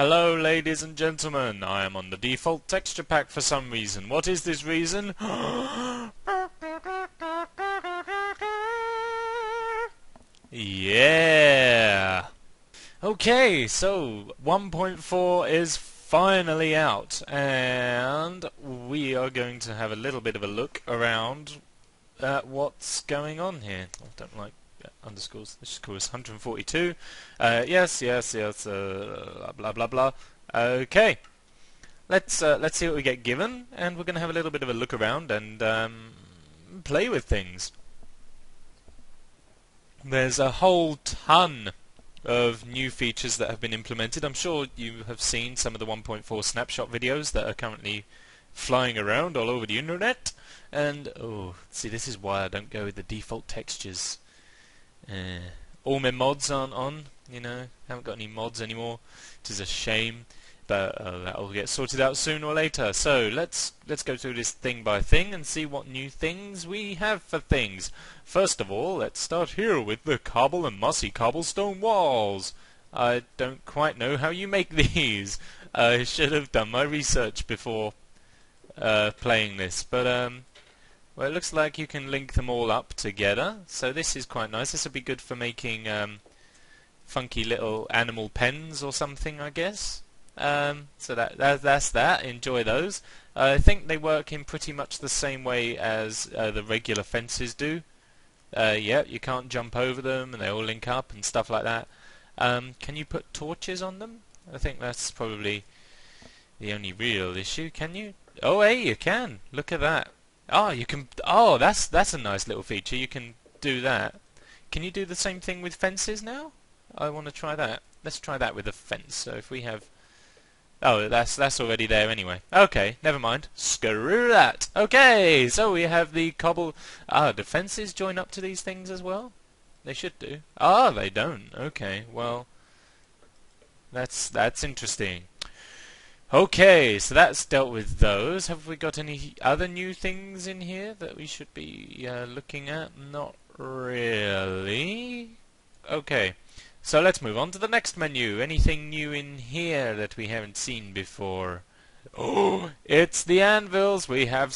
Hello ladies and gentlemen, I am on the default texture pack for some reason. What is this reason? Yeah! Okay, so 1.4 is finally out, and we are going to have a little bit of a look around at what's going on here. I don't like underscores. Let's just call this 142. Yes, blah blah blah. Okay, let's see what we get given, and we're going to have a little bit of a look around and play with things. There's a whole ton of new features that have been implemented. I'm sure you have seen some of the 1.4 snapshot videos that are currently flying around all over the internet. And oh, see, this is why I don't go with the default textures. All my mods aren't on, you know, haven't got any mods anymore, which is a shame, but that'll get sorted out sooner or later. So let's go through this thing by thing and see what new things we have for things. First of all, let's start here with the cobble and mossy cobblestone walls. I don't quite know how you make these. I should have done my research before playing this, but well, it looks like you can link them all up together, so this is quite nice. This would be good for making funky little animal pens or something, I guess. So that's that. Enjoy those. I think they work in pretty much the same way as the regular fences do. Yeah, you can't jump over them, and they all link up and stuff like that. Can you put torches on them? I think that's probably the only real issue. Can you? Oh, hey, you can. Look at that. Oh, you can. Oh, that's a nice little feature. You can do that. Can you do the same thing with fences now? I want to try that. Let's try that with a fence. So if we have, oh, that's already there anyway. Okay, never mind. Screw that. Okay, so we have the cobble. Ah, do fences join up to these things as well? They should do. Ah, they don't. Okay, well, that's interesting. Okay, so that's dealt with those. Have we got any other new things in here that we should be looking at? Not really. Okay, so let's move on to the next menu. Anything new in here that we haven't seen before? Oh, it's the anvils. We have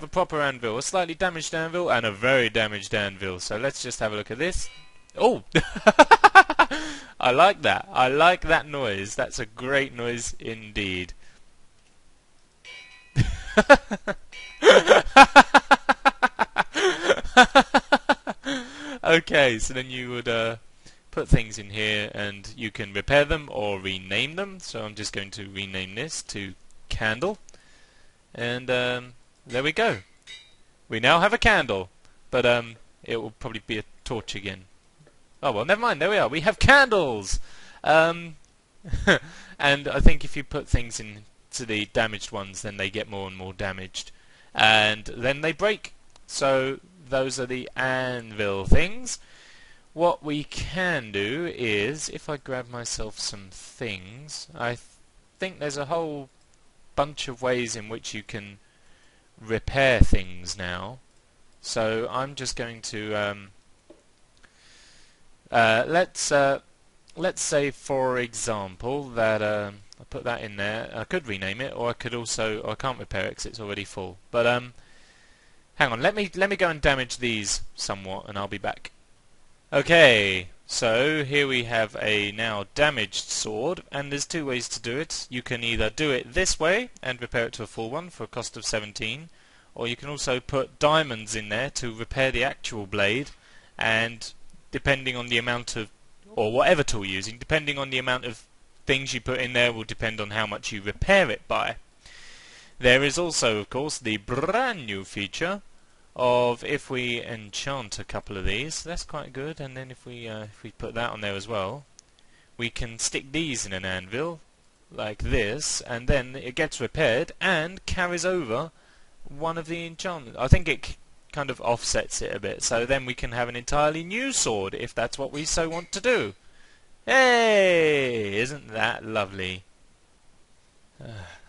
a proper anvil, a slightly damaged anvil, and a very damaged anvil. So let's just have a look at this. Oh! I like that. I like that noise. That's a great noise indeed. Okay, so then you would put things in here and you can repair them or rename them. So I'm just going to rename this to candle. And there we go. We now have a candle. But it will probably be a torch again. Oh well, never mind, there we are. We have candles! And I think if you put things into the damaged ones, then they get more and more damaged. And then they break. So those are the anvil things. What we can do is, if I grab myself some things, I think there's a whole bunch of ways in which you can repair things now. So I'm just going to let's say, for example, that I put that in there. I could rename it, or I could also. Or I can't repair it because it's already full. But hang on. Let me go and damage these somewhat, and I'll be back. Okay. So here we have a now damaged sword, and there's two ways to do it. You can either do it this way and repair it to a full one for a cost of 17, or you can also put diamonds in there to repair the actual blade, and depending on the amount of, or whatever tool you're using, depending on the amount of things you put in there will depend on how much you repair it by. There is also, of course, the brand new feature of if we enchant a couple of these, that's quite good, and then if we put that on there as well, we can stick these in an anvil, like this, and then it gets repaired and carries over one of the enchantments. I think it kind of offsets it a bit, so then we can have an entirely new sword if that's what we so want to do. Hey, isn't that lovely?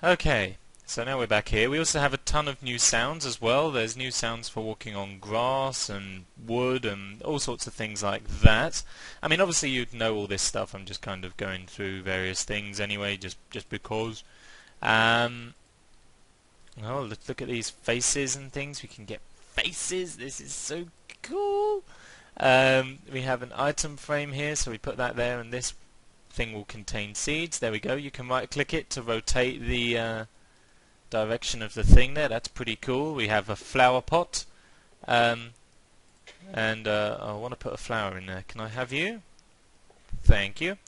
Okay, so now we're back here. We also have a ton of new sounds as well. There's new sounds for walking on grass and wood and all sorts of things like that. I mean, obviously you'd know all this stuff. I'm just kind of going through various things anyway, just because. Oh, look at these faces and things. We can get faces. This is so cool. We have an item frame here, so we put that there, and this thing will contain seeds. There we go. You can right-click it to rotate the direction of the thing there. That's pretty cool. We have a flower pot, and I want to put a flower in there. Can I have you? Thank you.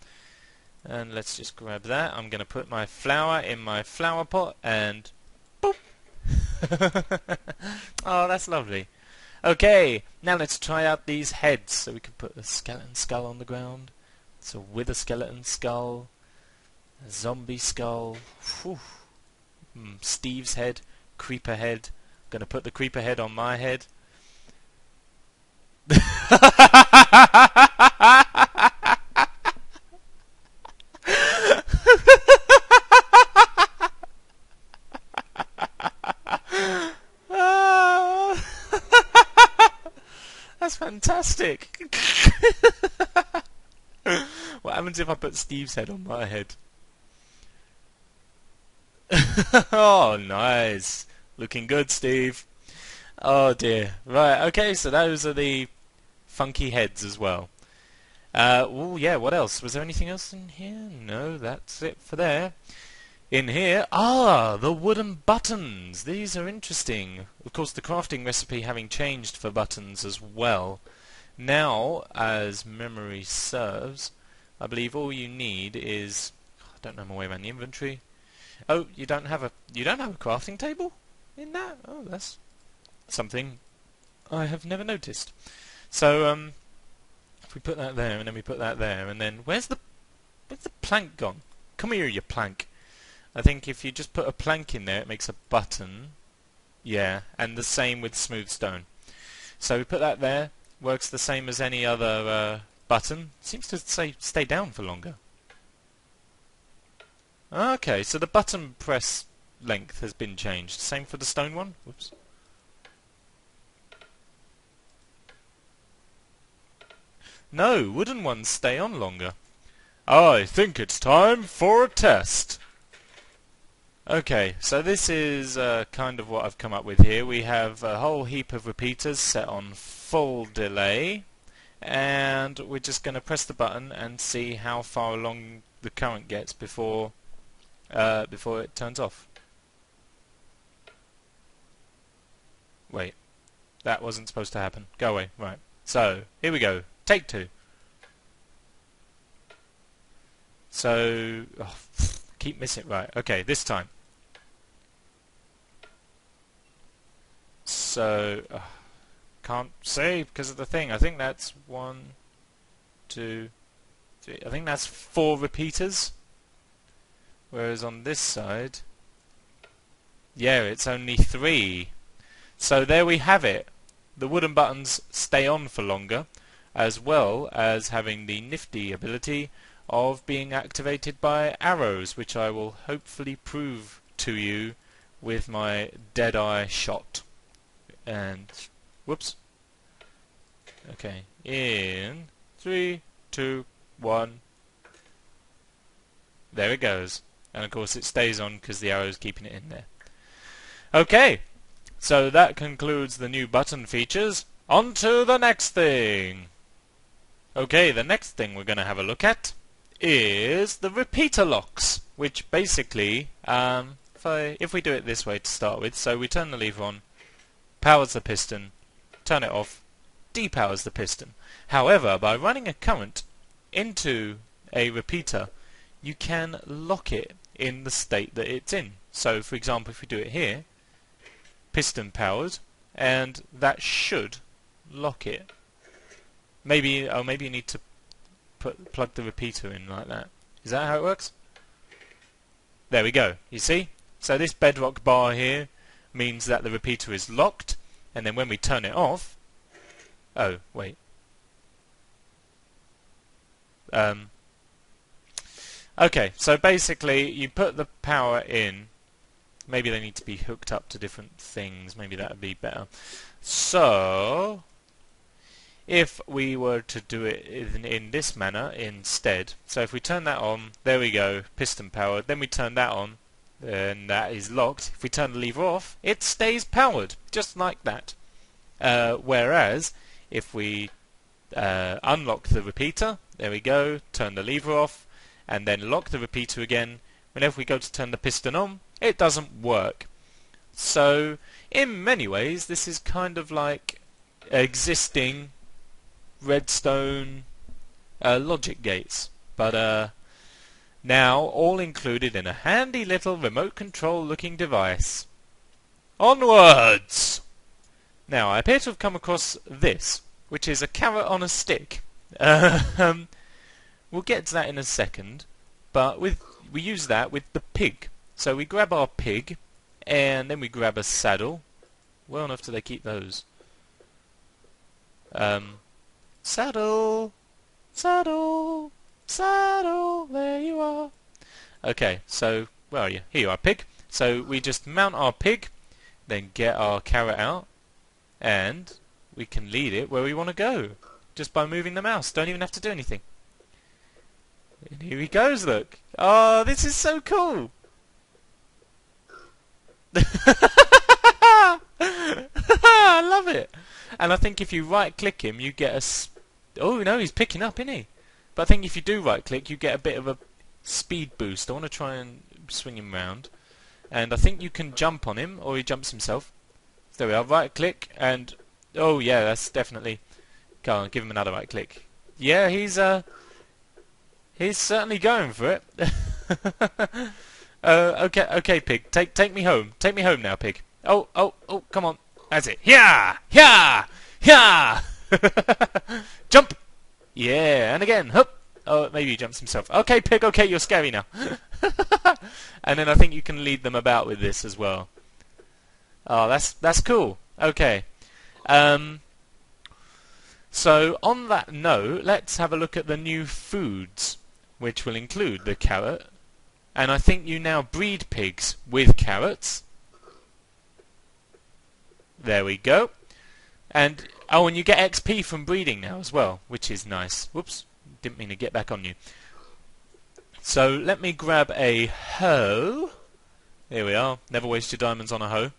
And let's just grab that. I'm going to put my flower in my flower pot, and boop. Oh, that's lovely. Okay, now let's try out these heads. So we can put a skeleton skull on the ground. So with a skeleton skull, a zombie skull, Steve's head, creeper head. I'm gonna put the creeper head on my head. That's fantastic. What happens if I put Steve's head on my head? Oh, nice. Looking good, Steve. Oh dear. Right, okay, so those are the funky heads as well. Oh yeah, what else? Was there anything else in here? No, that's it for there. In here, the wooden buttons. These are interesting. Of course, the crafting recipe having changed for buttons as well. Now, as memory serves, I believe all you need is, I don't know my way around the inventory. Oh, you don't have a crafting table in that? Oh, that's something I have never noticed. So, if we put that there, and then we put that there, and then where's the plank gone? Come here, you plank. I think if you just put a plank in there, it makes a button. Yeah, and the same with smooth stone. So we put that there. Works the same as any other button. Seems to say stay down for longer. Okay, so the button press length has been changed. Same for the stone one. Whoops. No, wooden ones stay on longer. I think it's time for a test. Okay, so this is kind of what I've come up with here. We have a whole heap of repeaters set on full delay, and we're just going to press the button and see how far along the current gets before it turns off. Wait, that wasn't supposed to happen. Go away. Right. So here we go. Take two. So keep missing. Right. Okay. This time. So can't see because of the thing. I think that's 1, 2, 3. I think that's 4 repeaters. Whereas on this side, yeah, it's only 3. So there we have it. The wooden buttons stay on for longer, as well as having the nifty ability of being activated by arrows, which I will hopefully prove to you with my Deadeye shot. And whoops. Okay, in 3, 2, 1. There it goes. And of course it stays on because the arrow's keeping it in there. Okay, so that concludes the new button features. On to the next thing. Okay, the next thing we're going to have a look at is the repeater locks, which basically, if we do it this way to start with, so we turn the lever on, powers the piston, turn it off, depowers the piston. However, by running a current into a repeater, you can lock it in the state that it's in. So, for example, if we do it here, piston powered, and that should lock it. Maybe you need to plug the repeater in like that. Is that how it works? There we go. You see? So this bedrock bar here means that the repeater is locked, and then when we turn it off... Oh, wait. Okay, so basically you put the power in Maybe they need to be hooked up to different things. Maybe that would be better. So, if we were to do it in this manner instead, so if we turn that on, there we go, piston powered, then we turn that on, and that is locked. If we turn the lever off, it stays powered, just like that. Whereas, if we unlock the repeater, there we go, turn the lever off, and then lock the repeater again, whenever we go to turn the piston on, it doesn't work. So, in many ways, this is kind of like existing redstone logic gates, but now all included in a handy little remote control looking device. Onwards! Now, I appear to have come across this, which is a carrot on a stick. We'll get to that in a second, but we use that with the pig. So we grab our pig, and then we grab a saddle. Where on earth do they keep those? Saddle, saddle, saddle, there you are. Okay, so, where are you? Here you are, pig. So we just mount our pig, then get our carrot out, and we can lead it where we want to go, just by moving the mouse. Don't even have to do anything. And here he goes, look. Oh, this is so cool. I love it. And I think if you right click him, you get a oh no, he's picking up, isn't he? But I think if you do right click, you get a bit of a speed boost. I want to try and swing him round, and I think you can jump on him, or he jumps himself. There we are, right click, and oh yeah, that's definitely, go on, give him another right click. Yeah, he's certainly going for it. Okay, pig, take me home now, pig. Oh, come on, that's it. Yeah, jump. Yeah, and again, hup. Oh, maybe he jumps himself. Okay, pig, okay, you're scary now. And then I think you can lead them about with this as well. Oh, that's cool. Okay. So on that note, let's have a look at the new foods, which will include the carrot. And I think you now breed pigs with carrots. There we go. And oh, and you get XP from breeding now as well, which is nice. Whoops, didn't mean to get back on you. So let me grab a hoe. Here we are. Never waste your diamonds on a hoe.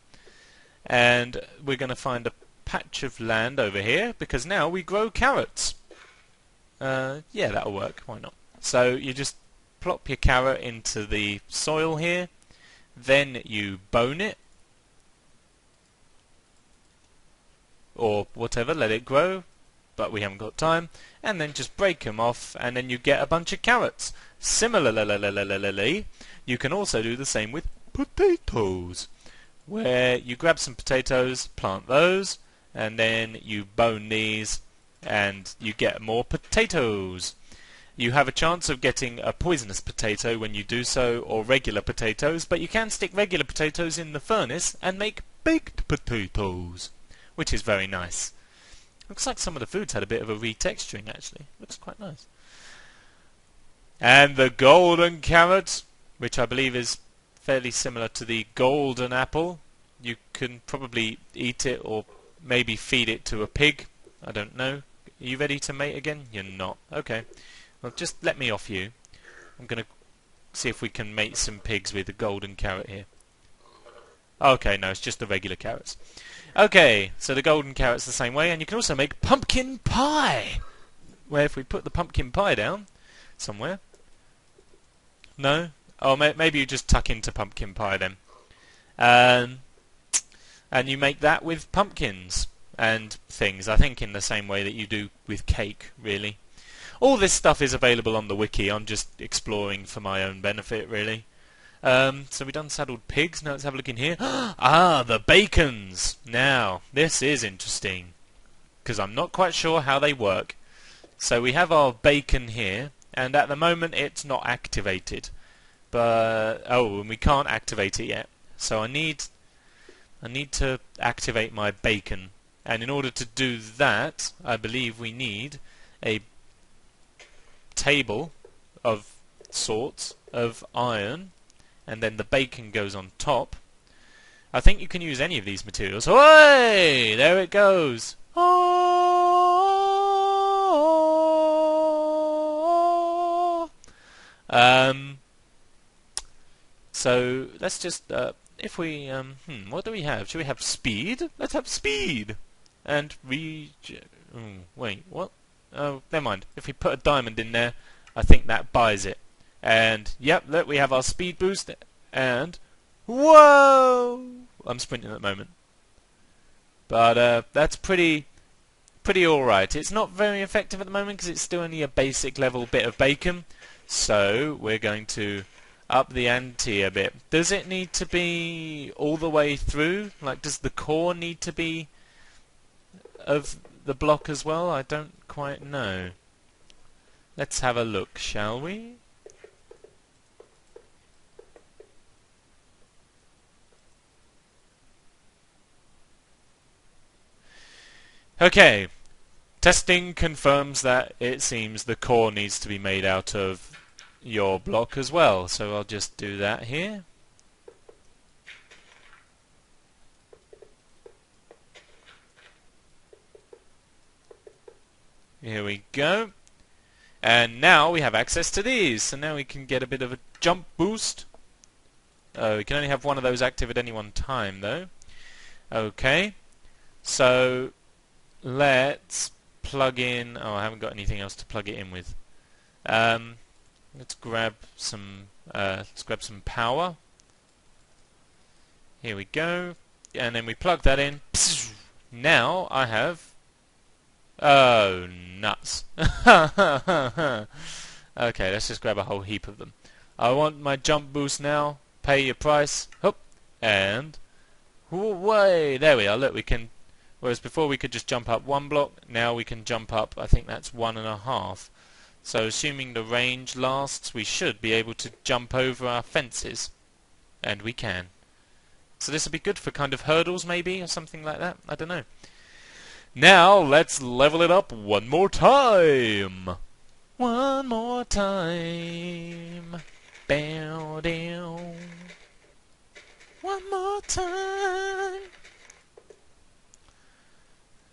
And we're going to find a patch of land over here, because now we grow carrots. Yeah, that'll work. Why not? So you just plop your carrot into the soil here, then you bone it, or whatever, let it grow, but we haven't got time, and then just break them off, and then you get a bunch of carrots. Similarly, you can also do the same with potatoes, where you grab some potatoes, plant those, and then you bone these, and you get more potatoes. You have a chance of getting a poisonous potato when you do so, or regular potatoes, but you can stick regular potatoes in the furnace and make baked potatoes, which is very nice. Looks like some of the foods had a bit of a retexturing, actually. Looks quite nice. And the golden carrot, which I believe is fairly similar to the golden apple. You can probably eat it, or maybe feed it to a pig. I don't know. Are you ready to mate again? You're not. Okay. Well, just let me off you. I'm going to see if we can mate some pigs with the golden carrot here. Okay, no, it's just the regular carrots. Okay, so the golden carrot's the same way, and you can also make pumpkin pie, where if we put the pumpkin pie down somewhere... No? Oh, maybe you just tuck into pumpkin pie then. And you make that with pumpkins and things, I think in the same way that you do with cake, really. All this stuff is available on the wiki. I'm just exploring for my own benefit, really. So we've done saddled pigs. Now let's have a look in here. Ah, the bacons! Now, this is interesting, because I'm not quite sure how they work. So we have our bacon here, and at the moment it's not activated. But, oh, and we can't activate it yet. So I need to activate my bacon. And in order to do that, I believe we need a table of sorts of iron, and then the bacon goes on top, I think you can use any of these materials. Hooray! There it goes. Oh! So let's just if we what do we have? Should we have speed? Let's have speed. And wait, what? Oh, never mind. If we put a diamond in there, I think that buys it. And yep, look, we have our speed boost. And whoa! I'm sprinting at the moment, but that's pretty alright. It's not very effective at the moment because it's still only a basic level bit of bacon. So we're going to up the ante a bit. Does it need to be all the way through? Like, does the core need to be of the block as well? I don't quite know. Let's have a look, shall we? Okay, testing confirms that it seems the core needs to be made out of your block as well, so I'll just do that here. Here we go. And now we have access to these, so now we can get a bit of a jump boost. We can only have one of those active at any one time though. Okay, so let's plug in. Oh, I haven't got anything else to plug it in with. Let's grab some power. Here we go, and then we plug that in. Now I have. Oh, nuts! Okay, let's just grab a whole heap of them. I want my jump boost now. Pay your price. Hop, and way. There we are. Look, we can. Whereas before we could just jump up one block, now we can jump up, I think that's 1.5. So assuming the range lasts, we should be able to jump over our fences. And we can. So this would be good for kind of hurdles maybe, or something like that. I don't know. Now let's level it up one more time. One more time. Bow down. One more time.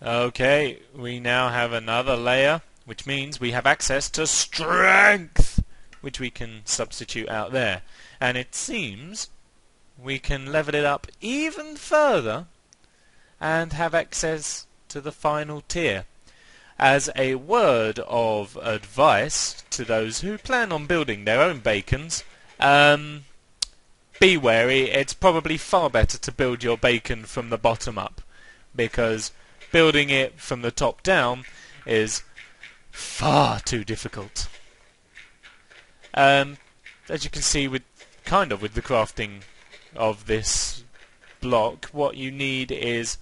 Okay, we now have another layer, which means we have access to strength, which we can substitute out there. And it seems we can level it up even further and have access to the final tier. As a word of advice to those who plan on building their own bacons, be wary, it's probably far better to build your bacon from the bottom up, because building it from the top down is far too difficult. As you can see with the crafting of this block, what you need is,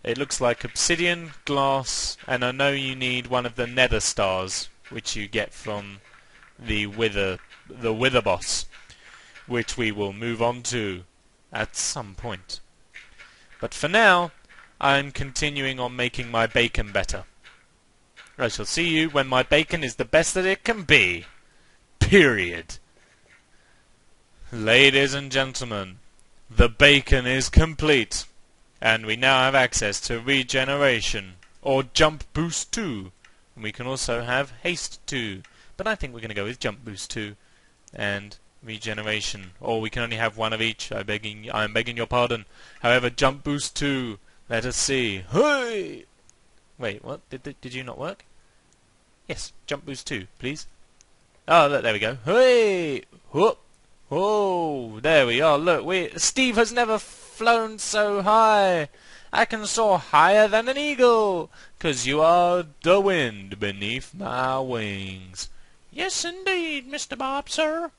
it looks like obsidian, glass, and I know you need one of the nether stars, which you get from the wither boss, which we will move on to at some point. But for now, I'm continuing on making my bacon better. I shall see you when my bacon is the best that it can be. Period. Ladies and gentlemen, the bacon is complete. And we now have access to regeneration, or jump boost 2. And we can also have haste 2. But I think we're going to go with jump boost 2 and regeneration. Or we can only have one of each. I'm begging your pardon. However, jump boost 2. Let us see. Hey! Wait, what? Did you not work? Yes, jump boost 2, please. Oh, look, there we go. Hey! Whoop! Oh, there we are. Look, Steve has never flown so high. I can soar higher than an eagle, 'cause you are the wind beneath my wings. Yes, indeed, Mr. Bob, sir.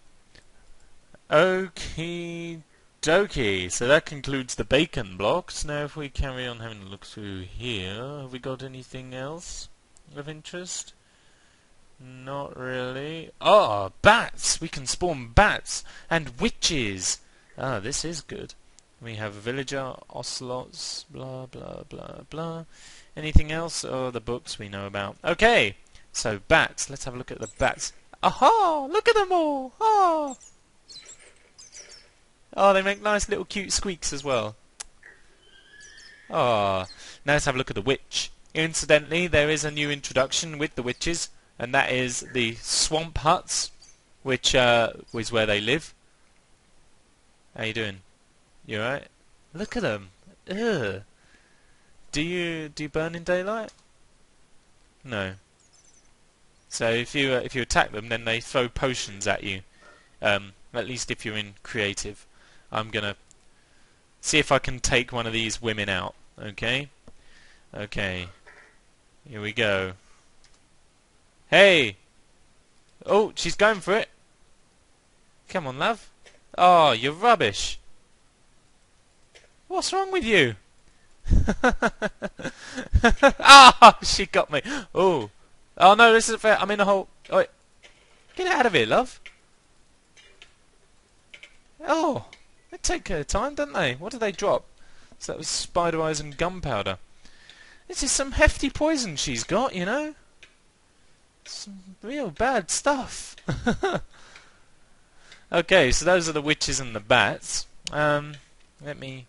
Okie dokie. So that concludes the bacon blocks. Now, if we carry on having a look through here, have we got anything else of interest? Not really. Oh, bats! We can spawn bats and witches. Ah, this is good. We have villager, ocelots, blah blah blah blah. Anything else? Oh, the books we know about. Okay, so bats. Let's have a look at the bats. Aha! Look at them all! Ah! Oh, they make nice little cute squeaks as well. Ah, now let's have a look at the witch. Incidentally, there is a new introduction with the witches, and that is the swamp huts, which is where they live. How you doing? You alright? Look at them. Ugh. Do you burn in daylight? No. So if you attack them, then they throw potions at you. At least if you're in creative. I'm gonna see if I can take one of these women out. Okay. Okay. Here we go. Hey! Oh, she's going for it. Come on, love. Oh, you're rubbish. What's wrong with you? Ah, she got me. Oh. Oh no, this isn't fair. I'm in a hole. Oh, wait. Get out of here, love. Oh, they take their time, don't they? What did they drop? So that was spider eyes and gunpowder. This is some hefty poison she's got, you know. Some real bad stuff. Okay, so those are the witches and the bats. Let me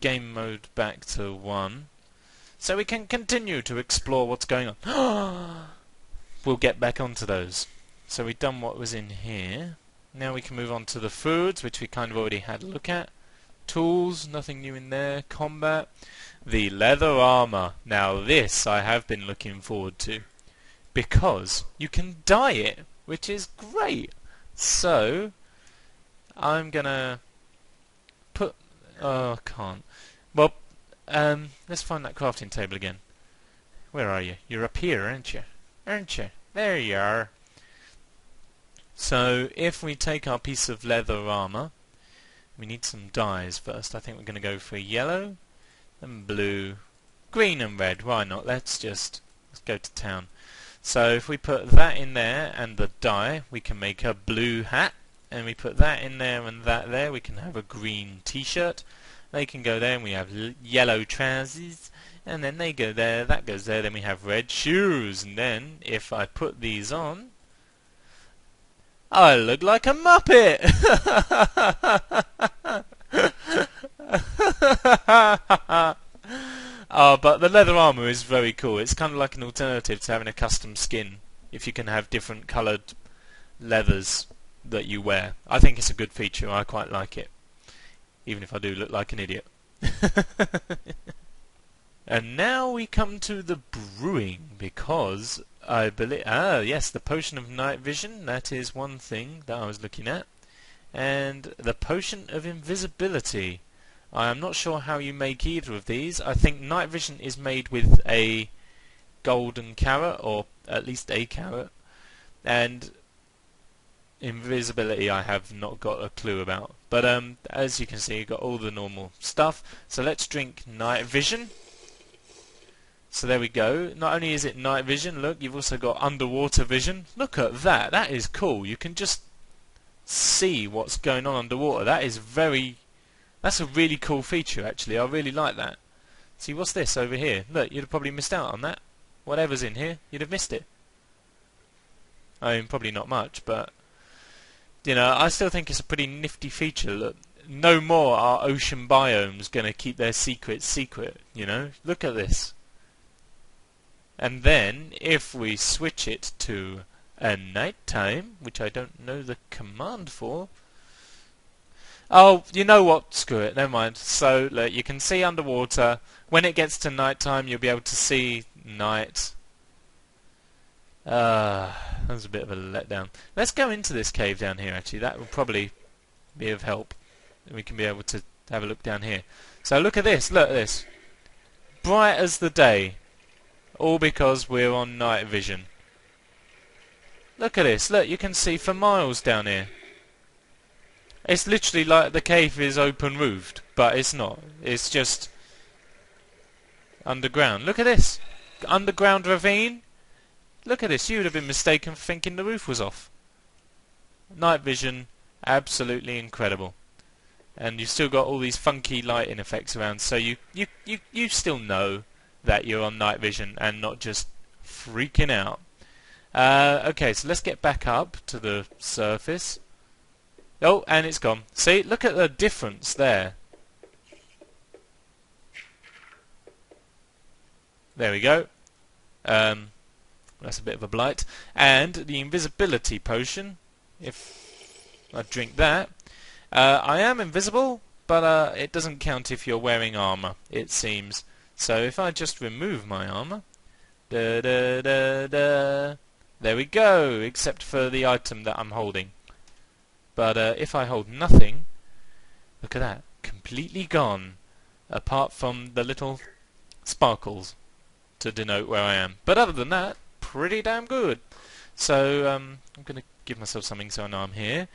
game mode back to 1, so we can continue to explore what's going on. We'll get back onto those. So we've done what was in here. Now we can move on to the foods, which we kind of already had a look at. Tools, nothing new in there. Combat. The leather armor. Now this I have been looking forward to, because you can dye it, which is great. So I'm gonna put... Oh, I can't. Well, let's find that crafting table again. Where are you? You're up here, aren't you? Aren't you? There you are. So, if we take our piece of leather armor, we need some dyes first. I think we're going to go for yellow, and blue, green and red. Why not? Let's go to town. So, if we put that in there and the dye, we can make a blue hat. And we put that in there and that there, we can have a green t-shirt. They can go there, and we have yellow trousers, and then they go there, that goes there, then we have red shoes, and then if I put these on, I look like a Muppet! Oh, but the leather armour is very cool. It's kind of like an alternative to having a custom skin, if you can have different coloured leathers that you wear. I think it's a good feature. I quite like it, even if I do look like an idiot. And now we come to the brewing, because I believe... Ah, yes, the potion of night vision. That is one thing that I was looking at. And the potion of invisibility. I am not sure how you make either of these. I think night vision is made with a golden carrot, or at least a carrot. And invisibility I have not got a clue about. But as you can see, you've got all the normal stuff. So let's drink night vision. So there we go. Not only is it night vision, look, you've also got underwater vision. Look at that. That is cool. You can just see what's going on underwater. That is that's a really cool feature, actually. I really like that. See, what's this over here? Look, you'd have probably missed out on that. Whatever's in here, you'd have missed it. I mean, probably not much, but you know, I still think it's a pretty nifty feature. Look, no more are ocean biomes going to keep their secrets secret, you know? Look at this. And then, if we switch it to a nighttime, which I don't know the command for... Oh, you know what? Screw it, never mind. So, look, you can see underwater. When it gets to nighttime, you'll be able to see night. That was a bit of a letdown. Let's go into this cave down here, actually. That will probably be of help. We can be able to have a look down here. So look at this, look at this. Bright as the day. All because we're on night vision. Look at this, look, you can see for miles down here. It's literally like the cave is open roofed, but it's not. It's just underground. Look at this. Underground ravine. Look at this, you would have been mistaken for thinking the roof was off. Night vision, absolutely incredible. And you've still got all these funky lighting effects around, so you still know that you're on night vision and not just freaking out. Okay, so let's get back up to the surface. Oh, and it's gone. See, look at the difference there. There we go. That's a bit of a blight. And the invisibility potion, if I drink that, I am invisible, but it doesn't count if you're wearing armor, it seems. So if I just remove my armor, da, da, da, da, there we go, except for the item that I'm holding. But if I hold nothing, look at that, completely gone, apart from the little sparkles to denote where I am. But other than that, pretty damn good. So I'm going to give myself something so I know I'm here.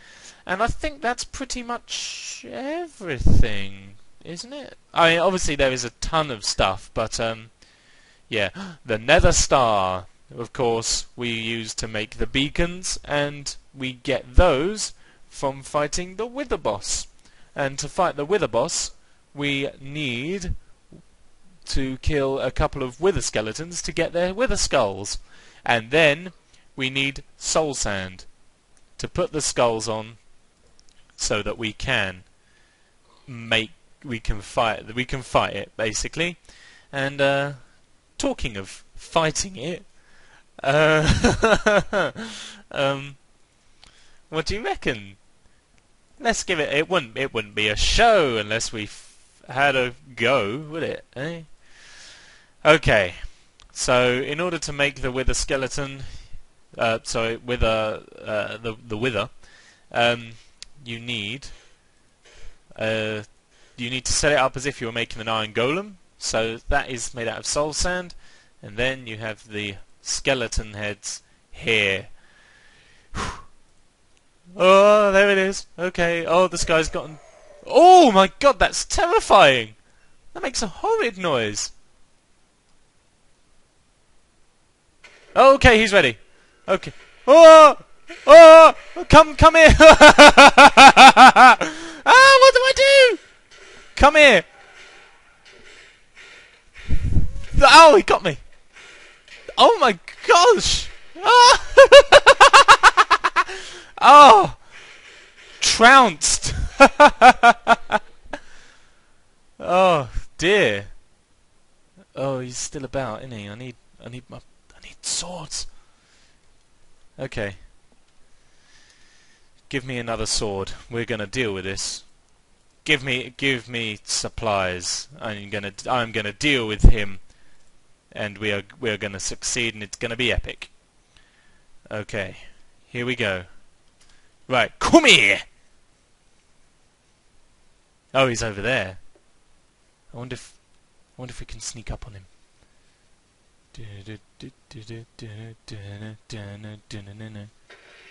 And I think that's pretty much everything, isn't it? I mean, obviously there is a ton of stuff, but yeah, the Nether Star, of course, we use to make the beacons, and we get those from fighting the Wither Boss. And to fight the Wither Boss, we need to kill a couple of Wither Skeletons to get their Wither Skulls. And then we need Soul Sand to put the skulls on so that we can fight it, basically. And talking of fighting it, what do you reckon? Let's give it. It wouldn't be a show unless we had a go, would it? Eh? Okay. So in order to make the Wither skeleton, the Wither, you need to set it up as if you were making an iron golem. So that is made out of soul sand, and then you have the skeleton heads here. Oh, there it is. Okay. Oh, this guy's gotten. Oh my God, that's terrifying. That makes a horrid noise. Okay, he's ready. Okay. Oh! Oh! Come here! Ah! What do I do? Come here! Oh, he got me! Oh my gosh! Ah! Oh! Trounced! Oh dear! Oh, he's still about, isn't he? I need swords. Okay. Give me another sword. We're gonna deal with this. Give me supplies. I'm gonna deal with him, and we are gonna succeed, and it's gonna be epic. Okay. Here we go. Right, come here. Oh, he's over there. I wonder if we can sneak up on him.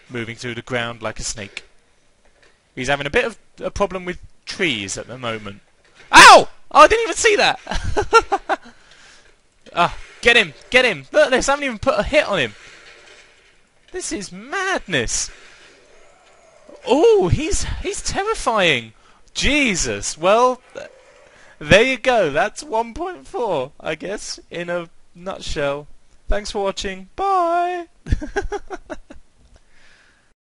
Moving through the ground like a snake. He's having a bit of a problem with trees at the moment. Ow! Oh, I didn't even see that! Ah, get him! Get him! Look at this, I haven't even put a hit on him. This is madness. Oh, he's terrifying. Jesus. Well, there you go. That's 1.4, I guess, in a nutshell. Thanks for watching. Bye!